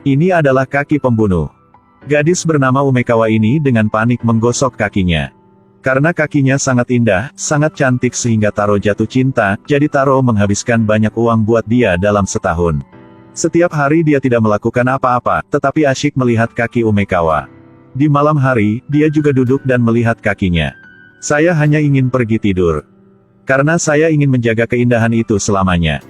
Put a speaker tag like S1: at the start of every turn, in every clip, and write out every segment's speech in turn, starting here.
S1: Ini adalah kaki pembunuh. Gadis bernama Umekawa ini dengan panik menggosok kakinya. Karena kakinya sangat indah, sangat cantik sehingga Taro jatuh cinta, jadi Taro menghabiskan banyak uang buat dia dalam setahun. Setiap hari dia tidak melakukan apa-apa, tetapi asyik melihat kaki Umekawa. Di malam hari, dia juga duduk dan melihat kakinya. Saya hanya ingin pergi tidur. Karena saya ingin menjaga keindahan itu selamanya.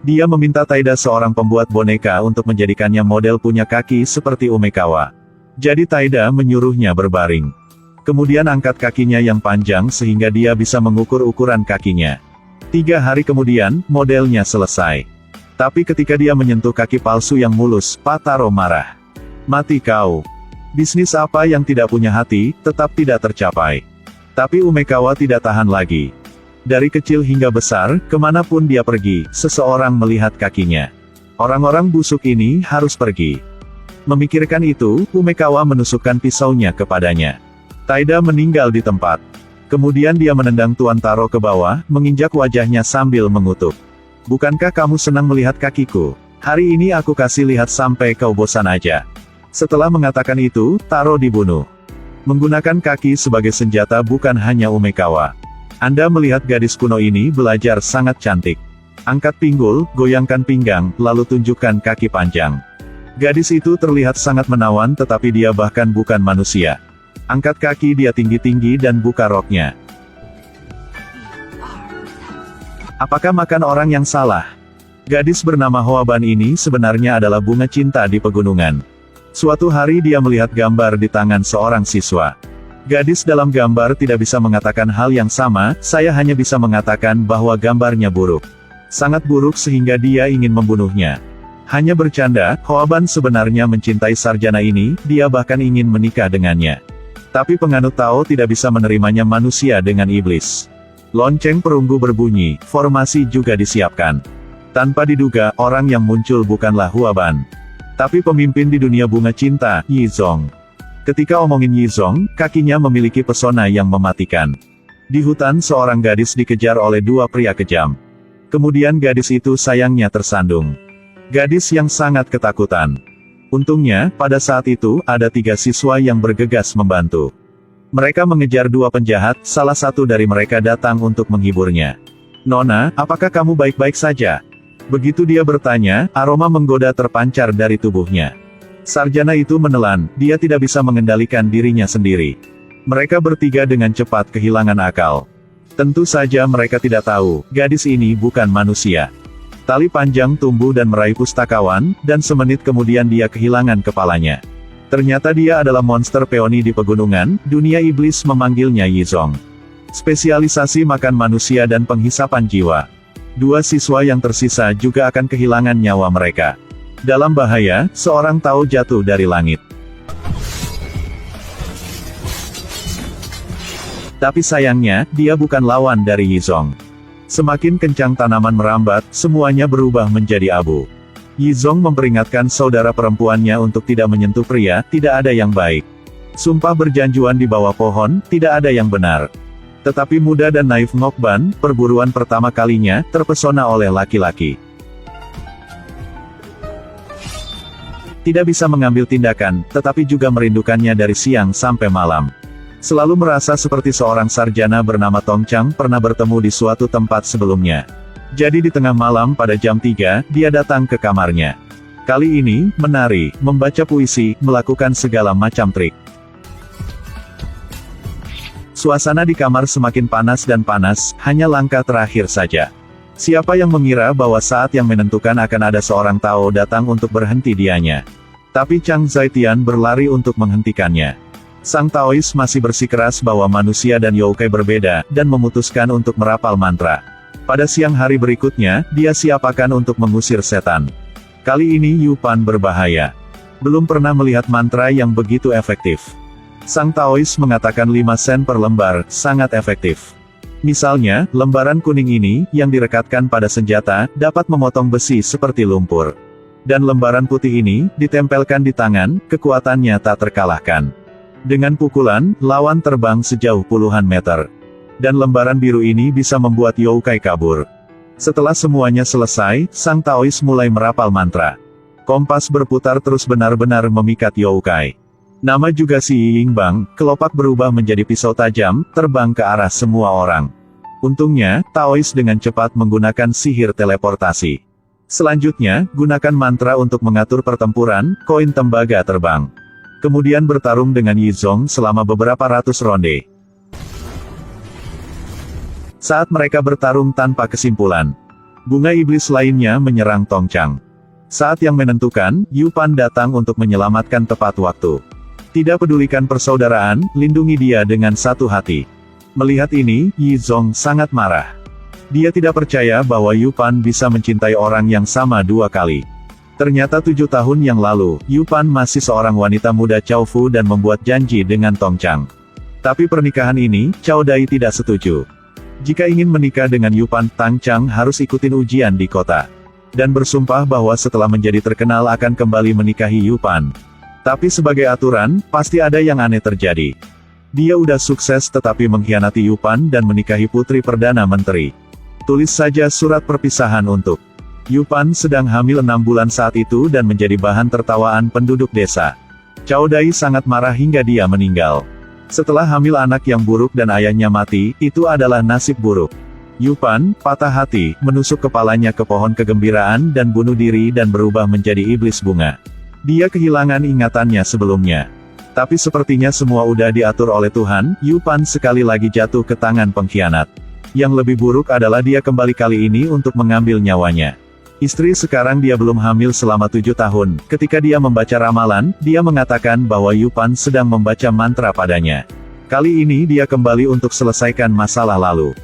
S1: Dia meminta Taida, seorang pembuat boneka, untuk menjadikannya model punya kaki seperti Umekawa. Jadi Taida menyuruhnya berbaring. Kemudian angkat kakinya yang panjang sehingga dia bisa mengukur ukuran kakinya. 3 hari kemudian, modelnya selesai. Tapi ketika dia menyentuh kaki palsu yang mulus, Pak Taro marah. Mati kau. Bisnis apa yang tidak punya hati, tetap tidak tercapai. Tapi Umekawa tidak tahan lagi. Dari kecil hingga besar, kemanapun dia pergi, seseorang melihat kakinya. Orang-orang busuk ini harus pergi. Memikirkan itu, Umekawa menusukkan pisaunya kepadanya. Taida meninggal di tempat. Kemudian dia menendang Tuan Taro ke bawah, menginjak wajahnya sambil mengutuk. Bukankah kamu senang melihat kakiku? Hari ini aku kasih lihat sampai kau bosan aja. Setelah mengatakan itu, Taro dibunuh. Menggunakan kaki sebagai senjata bukan hanya Umekawa. Anda melihat gadis kuno ini belajar sangat cantik. Angkat pinggul, goyangkan pinggang, lalu tunjukkan kaki panjang. Gadis itu terlihat sangat menawan tetapi dia bahkan bukan manusia. Angkat kaki dia tinggi-tinggi dan buka roknya. Apakah makan orang yang salah? Gadis bernama Hoaban ini sebenarnya adalah bunga cinta di pegunungan. Suatu hari dia melihat gambar di tangan seorang siswa. Gadis dalam gambar tidak bisa mengatakan hal yang sama, saya hanya bisa mengatakan bahwa gambarnya buruk. Sangat buruk sehingga dia ingin membunuhnya. Hanya bercanda, Hoaban sebenarnya mencintai sarjana ini, dia bahkan ingin menikah dengannya. Tapi penganut Tao tidak bisa menerimanya manusia dengan iblis. Lonceng perunggu berbunyi, formasi juga disiapkan. Tanpa diduga, orang yang muncul bukanlah Hoaban. Tapi pemimpin di dunia bunga cinta, Yizong. Ketika omongin Yizong, kakinya memiliki pesona yang mematikan. Di hutan seorang gadis dikejar oleh 2 pria kejam. Kemudian gadis itu sayangnya tersandung. Gadis yang sangat ketakutan. Untungnya, pada saat itu, ada 3 siswa yang bergegas membantu. Mereka mengejar 2 penjahat, salah satu dari mereka datang untuk menghiburnya. Nona, apakah kamu baik-baik saja? Begitu dia bertanya, aroma menggoda terpancar dari tubuhnya. Sarjana itu menelan, dia tidak bisa mengendalikan dirinya sendiri. Mereka bertiga dengan cepat kehilangan akal. Tentu saja mereka tidak tahu, gadis ini bukan manusia. Tali panjang tumbuh dan meraih pustakawan, dan semenit kemudian dia kehilangan kepalanya. Ternyata dia adalah monster peoni di pegunungan, dunia iblis memanggilnya Yizong. Spesialisasi makan manusia dan penghisapan jiwa. 2 siswa yang tersisa juga akan kehilangan nyawa mereka. Dalam bahaya, seorang Tao jatuh dari langit. Tapi sayangnya, dia bukan lawan dari Yizong. Semakin kencang tanaman merambat, semuanya berubah menjadi abu. Yizong memperingatkan saudara perempuannya untuk tidak menyentuh pria, tidak ada yang baik. Sumpah berjanjuan di bawah pohon, tidak ada yang benar. Tetapi muda dan naif Ngokban, perburuan pertama kalinya, terpesona oleh laki-laki. Tidak bisa mengambil tindakan, tetapi juga merindukannya dari siang sampai malam. Selalu merasa seperti seorang sarjana bernama Tong Chang pernah bertemu di suatu tempat sebelumnya. Jadi di tengah malam pada jam 3, dia datang ke kamarnya. Kali ini, menari, membaca puisi, melakukan segala macam trik. Suasana di kamar semakin panas dan panas, hanya langkah terakhir saja. Siapa yang mengira bahwa saat yang menentukan akan ada seorang Tao datang untuk berhenti dianya. Tapi Chang Zaitian berlari untuk menghentikannya. Sang Taois masih bersikeras bahwa manusia dan yokai berbeda, dan memutuskan untuk merapal mantra. Pada siang hari berikutnya, dia siapakan untuk mengusir setan. Kali ini Yupan berbahaya. Belum pernah melihat mantra yang begitu efektif. Sang Taois mengatakan 5 sen per lembar, sangat efektif. Misalnya, lembaran kuning ini, yang direkatkan pada senjata, dapat memotong besi seperti lumpur. Dan lembaran putih ini, ditempelkan di tangan, kekuatannya tak terkalahkan. Dengan pukulan, lawan terbang sejauh puluhan meter. Dan lembaran biru ini bisa membuat yokai kabur. Setelah semuanya selesai, sang Taois mulai merapal mantra. Kompas berputar terus benar-benar memikat Youkai. Nama juga si Yingbang, kelopak berubah menjadi pisau tajam, terbang ke arah semua orang. Untungnya, Taois dengan cepat menggunakan sihir teleportasi. Selanjutnya, gunakan mantra untuk mengatur pertempuran, koin tembaga terbang. Kemudian bertarung dengan Yizong selama beberapa ratus ronde. Saat mereka bertarung tanpa kesimpulan, bunga iblis lainnya menyerang Tongchang. Saat yang menentukan, Yu Pan datang untuk menyelamatkan tepat waktu. Tidak pedulikan persaudaraan, lindungi dia dengan satu hati. Melihat ini, Yizong sangat marah. Dia tidak percaya bahwa Yu Pan bisa mencintai orang yang sama dua kali. Ternyata 7 tahun yang lalu, Yu Pan masih seorang wanita muda Cao Fu dan membuat janji dengan Tongchang. Tapi pernikahan ini, Cao Dai tidak setuju. Jika ingin menikah dengan Yu Pan, Tongchang harus ikutin ujian di kota. Dan bersumpah bahwa setelah menjadi terkenal akan kembali menikahi Yu Pan. Tapi sebagai aturan, pasti ada yang aneh terjadi. Dia udah sukses tetapi mengkhianati Yu Pan dan menikahi putri Perdana Menteri. Tulis saja surat perpisahan untuk Yu Pan sedang hamil 6 bulan saat itu dan menjadi bahan tertawaan penduduk desa. Cao Dai sangat marah hingga dia meninggal. Setelah hamil anak yang buruk dan ayahnya mati, itu adalah nasib buruk. Yu Pan, patah hati, menusuk kepalanya ke pohon kegembiraan dan bunuh diri dan berubah menjadi iblis bunga. Dia kehilangan ingatannya sebelumnya. Tapi sepertinya semua udah diatur oleh Tuhan, Yu Pan sekali lagi jatuh ke tangan pengkhianat. Yang lebih buruk adalah dia kembali kali ini untuk mengambil nyawanya. Istri sekarang dia belum hamil selama 7 tahun, ketika dia membaca ramalan, dia mengatakan bahwa Yu Pan sedang membaca mantra padanya. Kali ini dia kembali untuk selesaikan masalah lalu.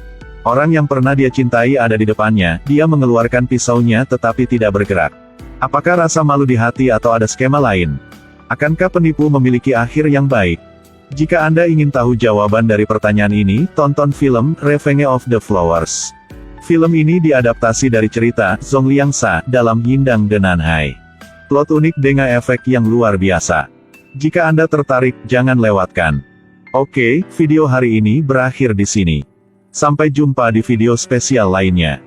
S1: Orang yang pernah dia cintai ada di depannya, dia mengeluarkan pisaunya tetapi tidak bergerak. Apakah rasa malu di hati atau ada skema lain? Akankah penipu memiliki akhir yang baik? Jika Anda ingin tahu jawaban dari pertanyaan ini, tonton film Revenge of the Flowers. Film ini diadaptasi dari cerita Zhong Liangsa dalam Yindang de Nanhai. Plot unik dengan efek yang luar biasa. Jika Anda tertarik, jangan lewatkan. Oke, video hari ini berakhir di sini. Sampai jumpa di video spesial lainnya.